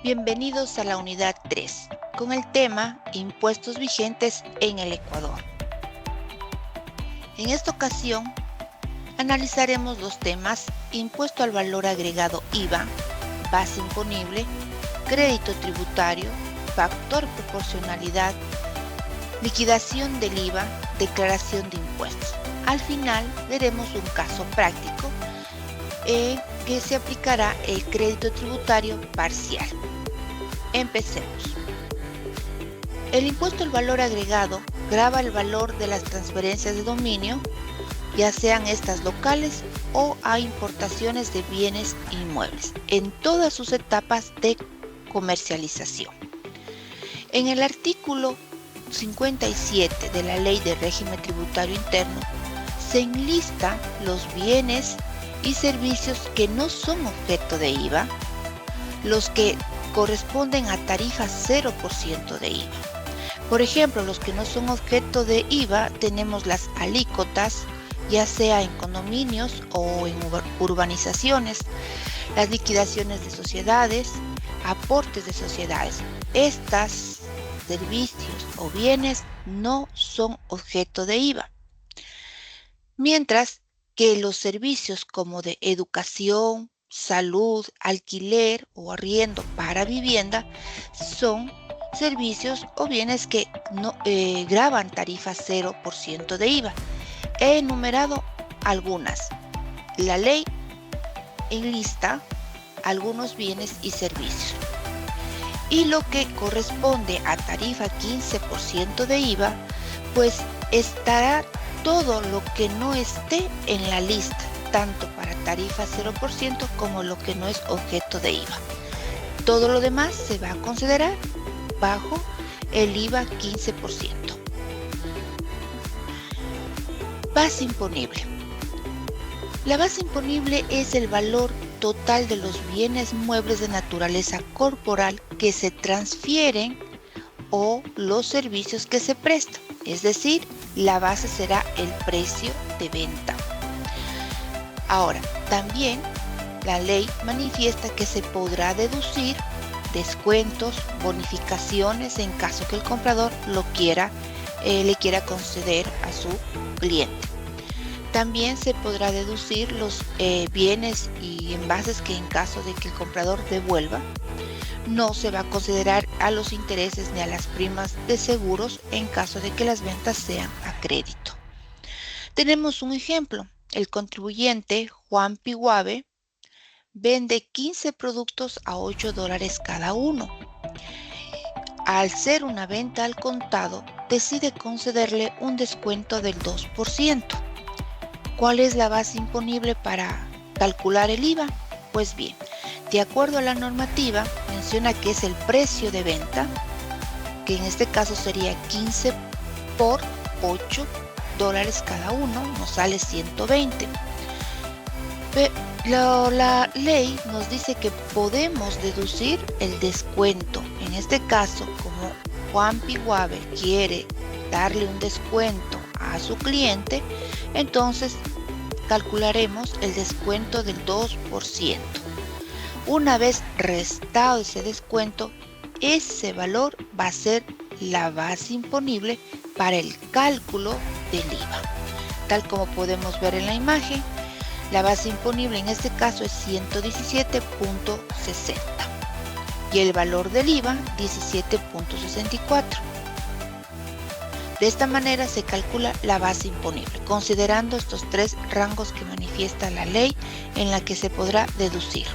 Bienvenidos a la unidad 3, con el tema Impuestos vigentes en el Ecuador. En esta ocasión, analizaremos los temas Impuesto al valor agregado IVA, base imponible, crédito tributario, factor proporcionalidad, liquidación del IVA, declaración de impuestos. Al final, veremos un caso práctico que se aplicará el crédito tributario parcial. Empecemos. El impuesto al valor agregado grava el valor de las transferencias de dominio, ya sean estas locales o a importaciones de bienes inmuebles, en todas sus etapas de comercialización. En el artículo 57 de la Ley de Régimen Tributario Interno, se enlistan los bienes y servicios que no son objeto de IVA, los que corresponden a tarifa 0% de IVA. Por ejemplo, los que no son objeto de IVA tenemos las alícuotas, ya sea en condominios o en urbanizaciones, las liquidaciones de sociedades, aportes de sociedades. Estos servicios o bienes no son objeto de IVA. Mientras que los servicios como de educación, salud, alquiler o arriendo para vivienda son servicios o bienes que no gravan tarifa 0% de IVA. He enumerado algunas. La ley enlista algunos bienes y servicios. Y lo que corresponde a tarifa 15% de IVA, pues estará todo lo que no esté en la lista, tanto para tarifa 0% como lo que no es objeto de IVA. Todo lo demás se va a considerar bajo el IVA 15%. Base imponible. La base imponible es el valor total de los bienes muebles de naturaleza corporal que se transfieren o los servicios que se prestan. Es decir, la base será el precio de venta. Ahora, también la ley manifiesta que se podrá deducir descuentos, bonificaciones en caso que el comprador le quiera conceder a su cliente. También se podrá deducir los bienes y envases que en caso de que el comprador devuelva, no se va a considerar a los intereses ni a las primas de seguros en caso de que las ventas sean a crédito. Tenemos un ejemplo. El contribuyente Juan Piguave vende 15 productos a $8 cada uno. Al ser una venta al contado, decide concederle un descuento del 2%. ¿Cuál es la base imponible para calcular el IVA? Pues bien, de acuerdo a la normativa, menciona que es el precio de venta, que en este caso sería 15 por $8 cada uno, nos sale 120. Pero la ley nos dice que podemos deducir el descuento. En este caso, como Juan Piguave quiere darle un descuento a su cliente, entonces calcularemos el descuento del 2%. Una vez restado ese descuento, ese valor va a ser la base imponible para el cálculo del IVA. Tal como podemos ver en la imagen, la base imponible en este caso es 117.60 y el valor del IVA 17.64. De esta manera se calcula la base imponible, considerando estos tres rangos que manifiesta la ley en la que se podrá deducir.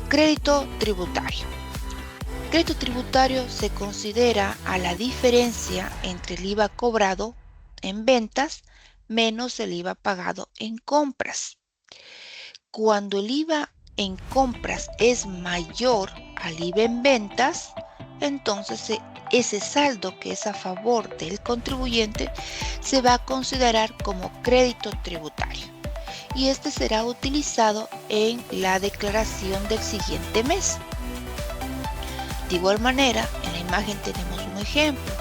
Crédito tributario. Crédito tributario se considera a la diferencia entre el IVA cobrado en ventas menos el IVA pagado en compras. Cuando el IVA en compras es mayor al IVA en ventas, entonces ese saldo que es a favor del contribuyente se va a considerar como crédito tributario y este será utilizado en la declaración del siguiente mes. De igual manera, en la imagen tenemos un ejemplo.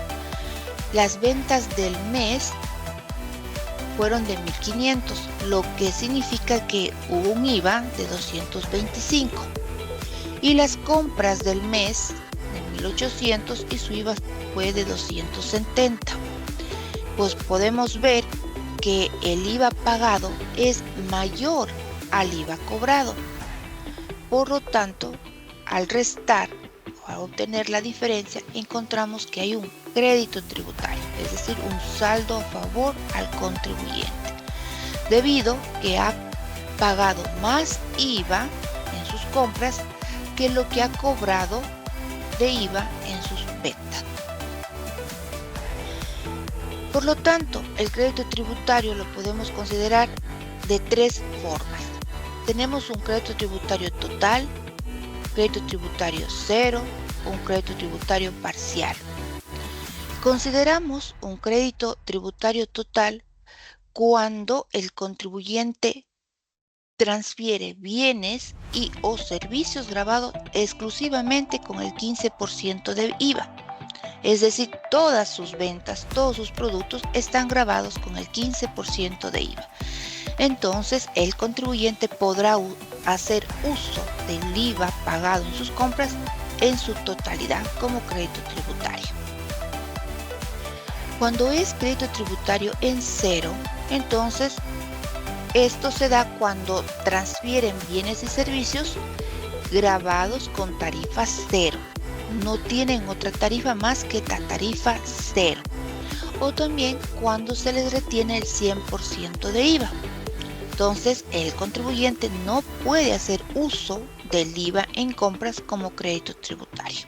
Las ventas del mes fueron de 1.500, lo que significa que hubo un IVA de 225. y las compras del mes de 1.800 y su IVA fue de 270. Pues podemos ver que el IVA pagado es mayor al IVA cobrado. Por lo tanto, al restar o al obtener la diferencia, encontramos que hay un crédito tributario, es decir, un saldo a favor al contribuyente, debido que ha pagado más IVA en sus compras que lo que ha cobrado de IVA en sus ventas. Por lo tanto, el crédito tributario lo podemos considerar de tres formas. Tenemos un crédito tributario total, crédito tributario cero, un crédito tributario parcial. Consideramos un crédito tributario total cuando el contribuyente transfiere bienes y o servicios gravados exclusivamente con el 15% de IVA. Es decir, todas sus ventas, todos sus productos están gravados con el 15% de IVA. Entonces, el contribuyente podrá hacer uso del IVA pagado en sus compras en su totalidad como crédito tributario. Cuando es crédito tributario en cero, entonces esto se da cuando transfieren bienes y servicios gravados con tarifa cero. No tienen otra tarifa más que la tarifa cero. O también cuando se les retiene el 100% de IVA. Entonces, el contribuyente no puede hacer uso del IVA en compras como crédito tributario.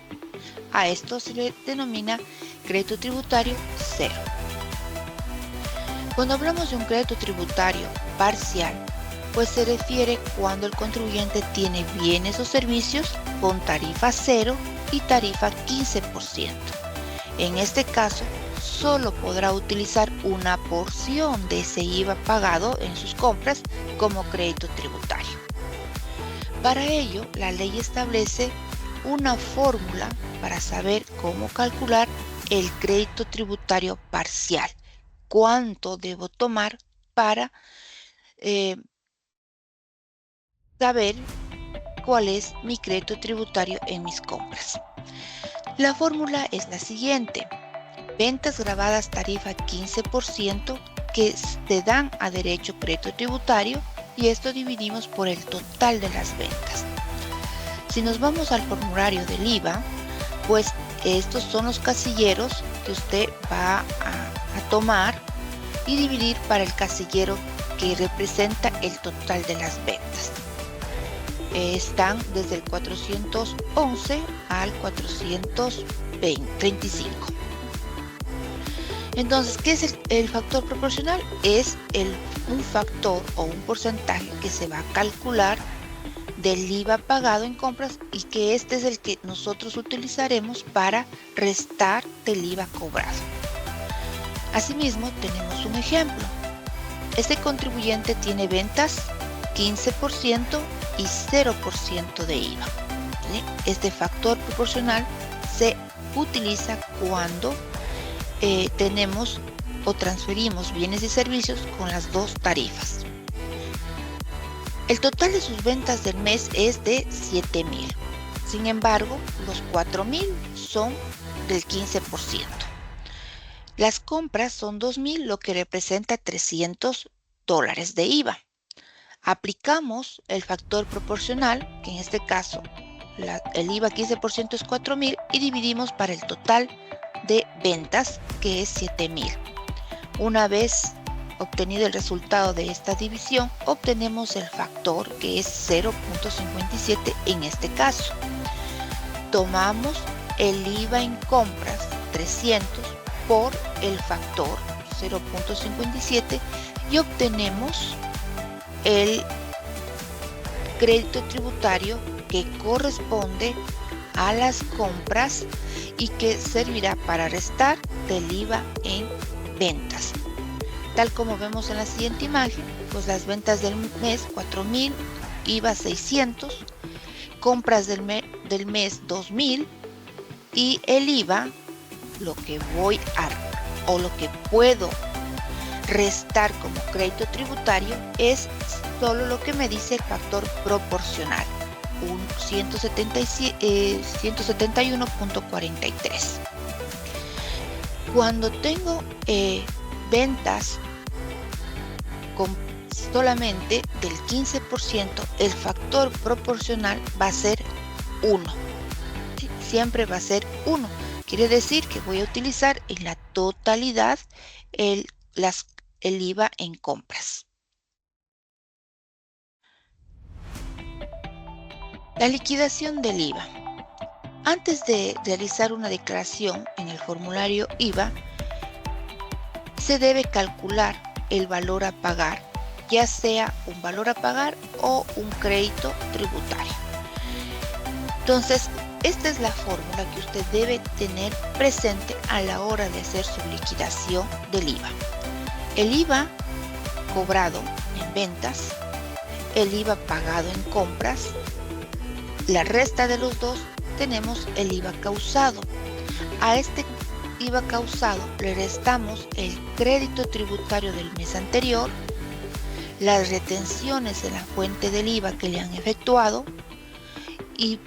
A esto se le denomina crédito tributario cero. Cuando hablamos de un crédito tributario parcial, pues se refiere cuando el contribuyente tiene bienes o servicios con tarifa cero y tarifa 15%. En este caso, solo podrá utilizar una porción de ese IVA pagado en sus compras como crédito tributario. Para ello, la ley establece una fórmula para saber cómo calcular el crédito tributario parcial. ¿Cuánto debo tomar para saber cuál es mi crédito tributario en mis compras? La fórmula es la siguiente. Ventas grabadas tarifa 15% que se dan a derecho crédito tributario, y esto dividimos por el total de las ventas. Si nos vamos al formulario del IVA, pues estos son los casilleros que usted va a tomar y dividir para el casillero que representa el total de las ventas. Están desde el 411 al 435. Entonces, ¿qué es el factor proporcional? Es un factor o un porcentaje que se va a calcular del IVA pagado en compras, y que este es el que nosotros utilizaremos para restar del IVA cobrado. Asimismo, tenemos un ejemplo. Este contribuyente tiene ventas 15% y 0% de IVA. ¿Sí? Este factor proporcional se utiliza cuando tenemos o transferimos bienes y servicios con las dos tarifas. El total de sus ventas del mes es de 7,000. Sin embargo, los 4,000 son del 15%. Las compras son 2,000, lo que representa $300 de IVA. Aplicamos el factor proporcional, que en este caso el IVA 15% es 4,000, y dividimos para el total de ventas, que es 7,000. Una vez obtenido el resultado de esta división, obtenemos el factor, que es 0.57 en este caso. Tomamos el IVA en compras 300 por el factor 0.57 y obtenemos el crédito tributario que corresponde a las compras y que servirá para restar del IVA en ventas. Tal como vemos en la siguiente imagen, pues las ventas del mes 4,000, IVA 600, compras del mes 2,000, y el IVA, lo que puedo restar como crédito tributario es solo lo que me dice el factor proporcional, un 171.43. Cuando tengo ventas con solamente del 15%, el factor proporcional va a ser 1. ¿Sí? Siempre va a ser 1. Quiere decir que voy a utilizar en la totalidad el IVA en compras. La liquidación del IVA. Antes de realizar una declaración en el formulario IVA, se debe calcular el valor a pagar, ya sea un valor a pagar o un crédito tributario. Entonces, esta es la fórmula que usted debe tener presente a la hora de hacer su liquidación del IVA. El IVA cobrado en ventas, el IVA pagado en compras, la resta de los dos tenemos el IVA causado. A este IVA causado le restamos el crédito tributario del mes anterior, las retenciones en la fuente del IVA que le han efectuado y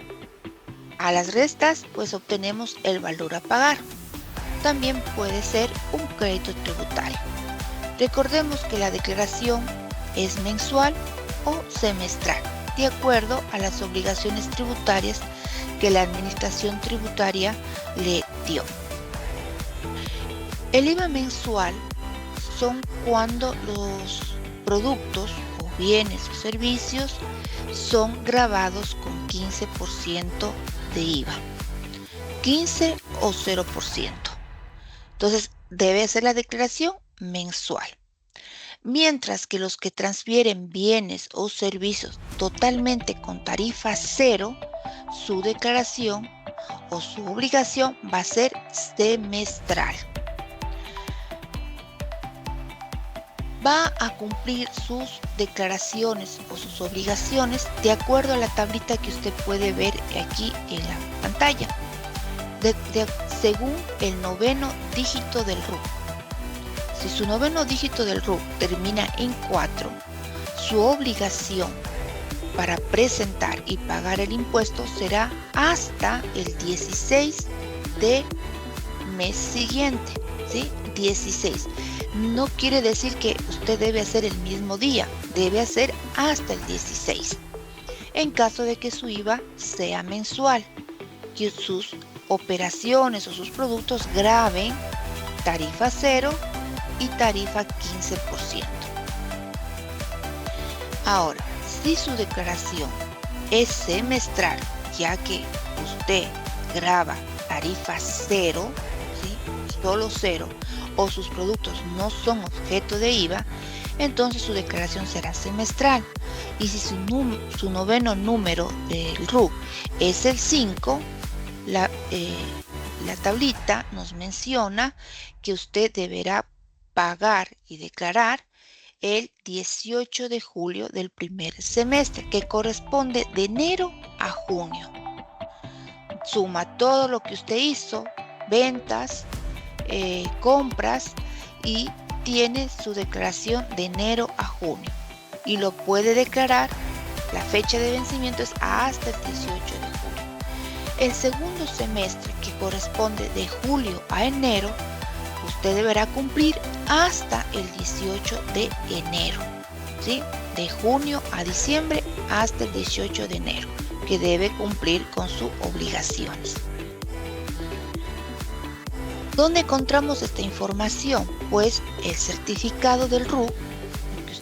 a las restas pues obtenemos el valor a pagar. También puede ser un crédito tributario. Recordemos que la declaración es mensual o semestral, de acuerdo a las obligaciones tributarias que la administración tributaria le dio. El IVA mensual son cuando los productos o bienes o servicios son gravados con 15% de IVA, 15 o 0%. Entonces debe hacer la declaración mensual. Mientras que los que transfieren bienes o servicios totalmente con tarifa cero, su declaración o su obligación va a ser semestral. Va a cumplir sus declaraciones o sus obligaciones de acuerdo a la tablita que usted puede ver aquí en la pantalla, según el noveno dígito del RUC. Si su noveno dígito del RUC termina en 4, su obligación para presentar y pagar el impuesto será hasta el 16 de mes siguiente, ¿sí? 16. No quiere decir que usted debe hacer el mismo día, debe hacer hasta el 16. En caso de que su IVA sea mensual, que sus operaciones o sus productos graben tarifa 0 y tarifa 15%. Ahora, si su declaración es semestral, ya que usted graba tarifa 0, ¿sí? Solo 0, o sus productos no son objeto de IVA, entonces su declaración será semestral. Y si su noveno número del RUC es el 5, la tablita nos menciona que usted deberá pagar y declarar el 18 de julio del primer semestre, que corresponde de enero a junio. Suma todo lo que usted hizo, ventas, compras, y tiene su declaración de enero a junio. Y lo puede declarar, la fecha de vencimiento es hasta el 18 de julio. El segundo semestre, que corresponde de julio a enero, usted deberá cumplir hasta el 18 de enero, ¿sí? De junio a diciembre hasta el 18 de enero, que debe cumplir con sus obligaciones. ¿Dónde encontramos esta información? Pues el certificado del RUC,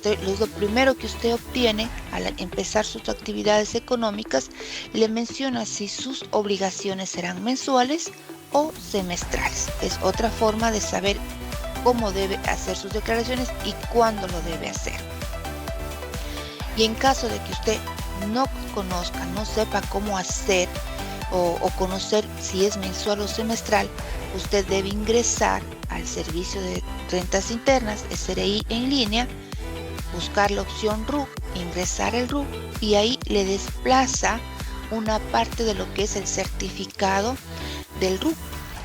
es lo primero que usted obtiene al empezar sus actividades económicas, le menciona si sus obligaciones serán mensuales o semestrales. Es otra forma de saber cómo debe hacer sus declaraciones y cuándo lo debe hacer. Y en caso de que usted no conozca, no sepa cómo hacer o conocer si es mensual o semestral, usted debe ingresar al servicio de rentas internas, SRI en línea, buscar la opción RUC, ingresar el RUC y ahí le desplaza una parte de lo que es el certificado del RUC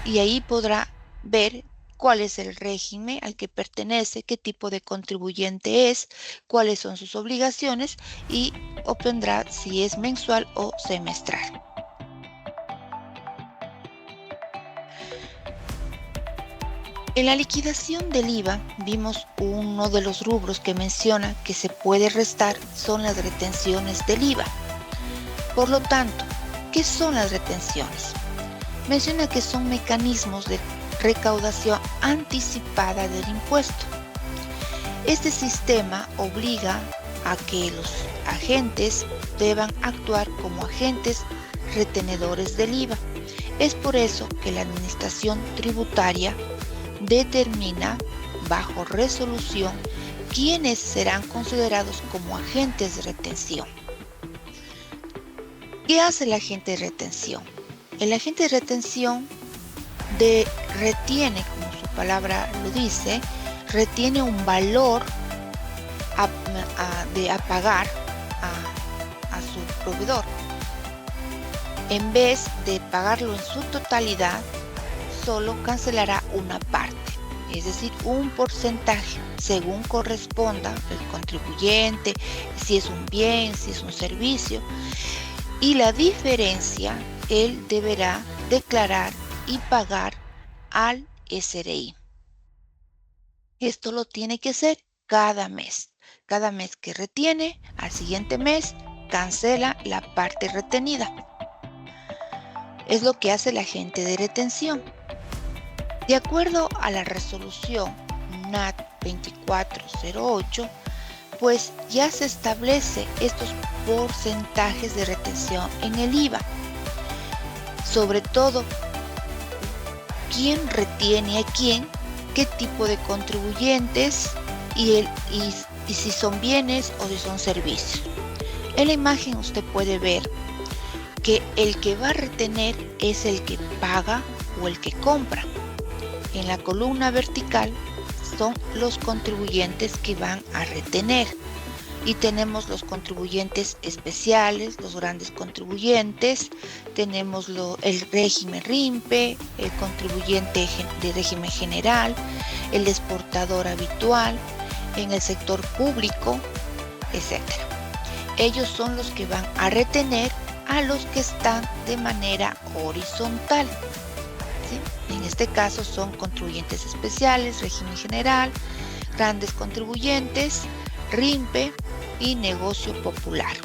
y ahí podrá ver cuál es el régimen al que pertenece, qué tipo de contribuyente es, cuáles son sus obligaciones y obtendrá si es mensual o semestral. En la liquidación del IVA vimos uno de los rubros que menciona que se puede restar son las retenciones del IVA. Por lo tanto, ¿qué son las retenciones? Menciona que son mecanismos de recaudación anticipada del impuesto. Este sistema obliga a que los agentes deban actuar como agentes retenedores del IVA. Es por eso que la Administración Tributaria determina bajo resolución quiénes serán considerados como agentes de retención. ¿Qué hace el agente de retención? El agente de retención retiene, como su palabra lo dice, retiene un valor a pagar a su proveedor. En vez de pagarlo en su totalidad, solo cancelará una parte, es decir, un porcentaje, según corresponda el contribuyente, si es un bien, si es un servicio, y la diferencia él deberá declarar y pagar al SRI. Esto lo tiene que hacer cada mes. Cada mes que retiene, al siguiente mes cancela la parte retenida. Es lo que hace el agente de retención. De acuerdo a la resolución NAT 2408, pues ya se establece estos porcentajes de retención en el IVA. Sobre todo, quién retiene a quién, qué tipo de contribuyentes y si son bienes o si son servicios. En la imagen usted puede ver que el que va a retener es el que paga o el que compra. En la columna vertical son los contribuyentes que van a retener. Y tenemos los contribuyentes especiales, los grandes contribuyentes, tenemos el régimen RIMPE, el contribuyente de régimen general, el exportador habitual, en el sector público, etc. Ellos son los que van a retener a los que están de manera horizontal. ¿Sí? En este caso son contribuyentes especiales, régimen general, grandes contribuyentes, RIMPE y negocio popular.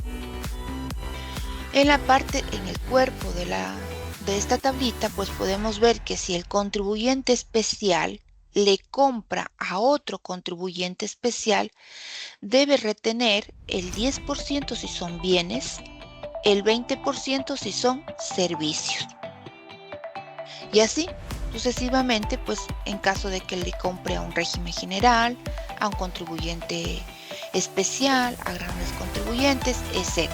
En la parte, en el cuerpo de esta tablita, pues podemos ver que si el contribuyente especial le compra a otro contribuyente especial, debe retener el 10% si son bienes, el 20% si son servicios. Y así sucesivamente, pues en caso de que le compre a un régimen general, a un contribuyente especial, a grandes contribuyentes, etc.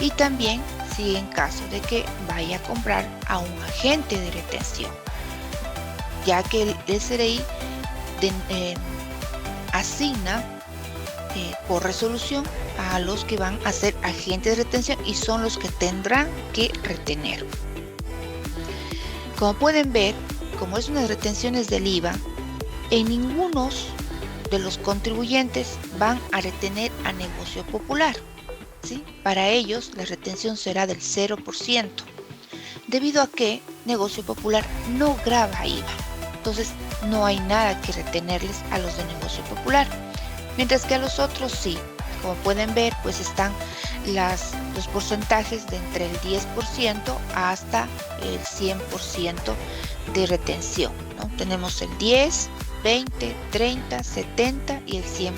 Y también si en caso de que vaya a comprar a un agente de retención, ya que el SRI asigna por resolución a los que van a ser agentes de retención y son los que tendrán que retener. Como pueden ver, como es unas retenciones del IVA, en ninguno de los contribuyentes van a retener a negocio popular. ¿Sí? Para ellos la retención será del 0%, debido a que negocio popular no grava IVA. Entonces no hay nada que retenerles a los de negocio popular, mientras que a los otros sí. Como pueden ver, pues están los porcentajes de entre el 10% hasta el 100% de retención, ¿no? Tenemos el 10, 20, 30, 70 y el 100%.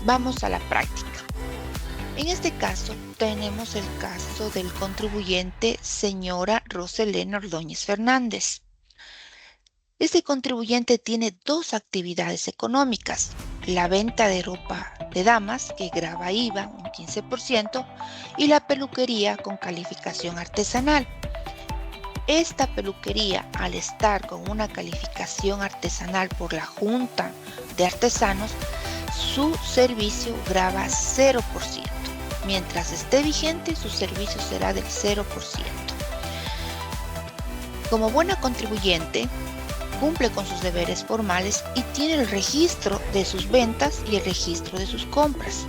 Vamos a la práctica. En este caso, tenemos el caso del contribuyente señora Roselena Ordóñez Fernández. Este contribuyente tiene dos actividades económicas: la venta de ropa de damas, que grava IVA, un 15%, y la peluquería con calificación artesanal. Esta peluquería, al estar con una calificación artesanal por la Junta de Artesanos, su servicio grava 0%. Mientras esté vigente, su servicio será del 0%. Como buena contribuyente, cumple con sus deberes formales y tiene el registro de sus ventas y el registro de sus compras.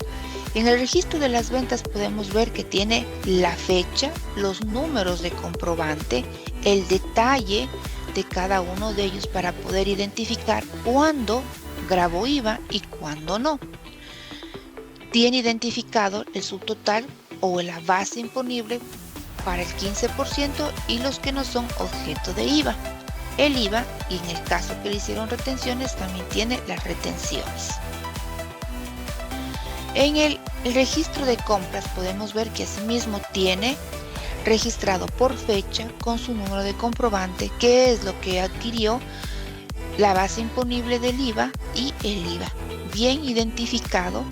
En el registro de las ventas podemos ver que tiene la fecha, los números de comprobante, el detalle de cada uno de ellos para poder identificar cuándo grabó IVA y cuándo no. Tiene identificado el subtotal o la base imponible para el 15% y los que no son objeto de IVA. El IVA, y en el caso que le hicieron retenciones, también tiene las retenciones. En el registro de compras podemos ver que asimismo tiene registrado por fecha con su número de comprobante, qué es lo que adquirió, la base imponible del IVA y el IVA, bien identificado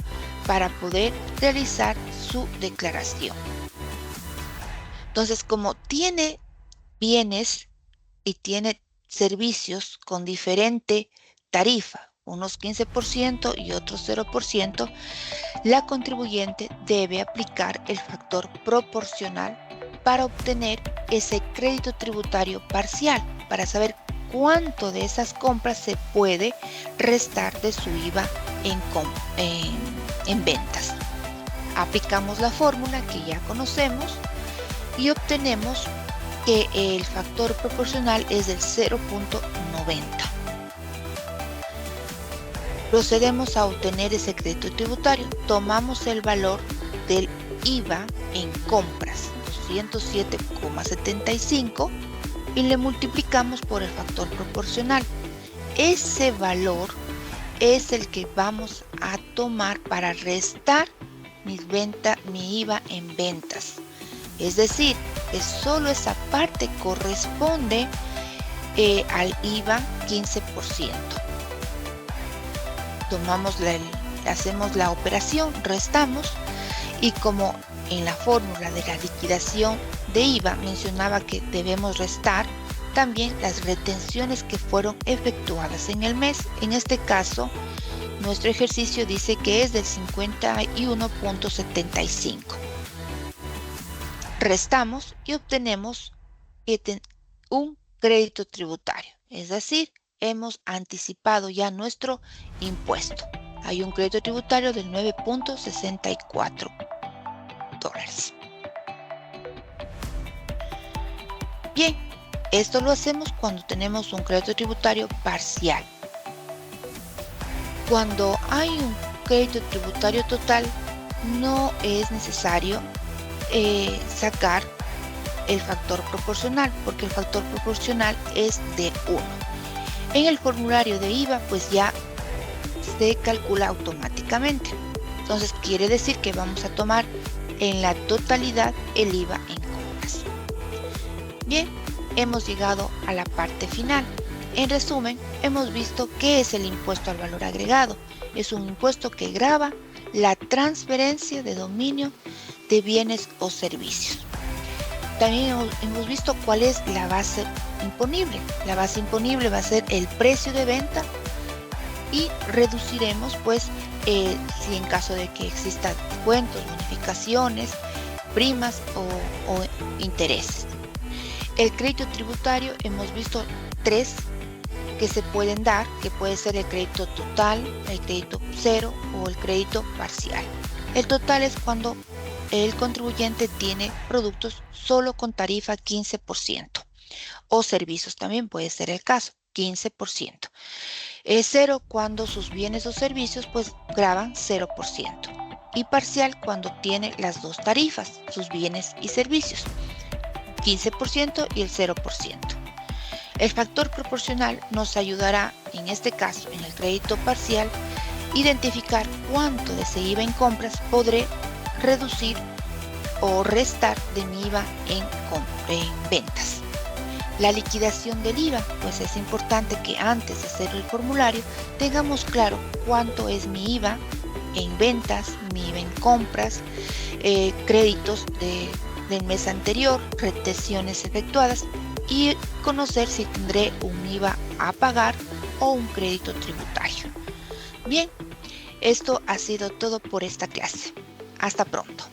para poder realizar su declaración. Entonces, como tiene bienes y tiene servicios con diferente tarifa, unos 15% y otros 0%, la contribuyente debe aplicar el factor proporcional para obtener ese crédito tributario parcial, para saber cuánto de esas compras se puede restar de su IVA en ventas. Aplicamos la fórmula que ya conocemos y obtenemos que el factor proporcional es del 0.90. Procedemos a obtener ese crédito tributario. Tomamos el valor del IVA en compras, 207,75, y le multiplicamos por el factor proporcional. Ese valor es el que vamos a tomar para restar mi IVA en ventas. Es decir, que solo esa parte corresponde al IVA 15%. Hacemos la operación, restamos, y como en la fórmula de la liquidación de IVA mencionaba que debemos restar también las retenciones que fueron efectuadas en el mes. En este caso, nuestro ejercicio dice que es del 51.75. Restamos y obtenemos un crédito tributario, es decir, hemos anticipado ya nuestro impuesto. Hay un crédito tributario del 9.64 dólares. Bien, esto lo hacemos cuando tenemos un crédito tributario parcial. Cuando hay un crédito tributario total, no es necesario sacar el factor proporcional, porque el factor proporcional es de 1. En el formulario de IVA, pues ya se calcula automáticamente. Entonces quiere decir que vamos a tomar en la totalidad el IVA en compras. Bien, hemos llegado a la parte final. En resumen, hemos visto qué es el impuesto al valor agregado. Es un impuesto que grava la transferencia de dominio de bienes o servicios. También hemos visto cuál es la base imponible. La base imponible va a ser el precio de venta y reduciremos pues si en caso de que existan descuentos, bonificaciones, primas o intereses. El crédito tributario hemos visto 3 que se pueden dar, que puede ser el crédito total, el crédito cero o el crédito parcial. El total es cuando el contribuyente tiene productos solo con tarifa 15%, o servicios también puede ser el caso, 15%. Es cero cuando sus bienes o servicios pues graban 0%, y parcial cuando tiene las dos tarifas, sus bienes y servicios, 15% y el 0%. El factor proporcional nos ayudará, en este caso, en el crédito parcial, identificar cuánto de ese IVA en compras podré reducir o restar de mi IVA en ventas. La liquidación del IVA, pues es importante que antes de hacer el formulario tengamos claro cuánto es mi IVA en ventas, mi IVA en compras, créditos del mes anterior, retenciones efectuadas, y conocer si tendré un IVA a pagar o un crédito tributario. Bien, esto ha sido todo por esta clase. Hasta pronto.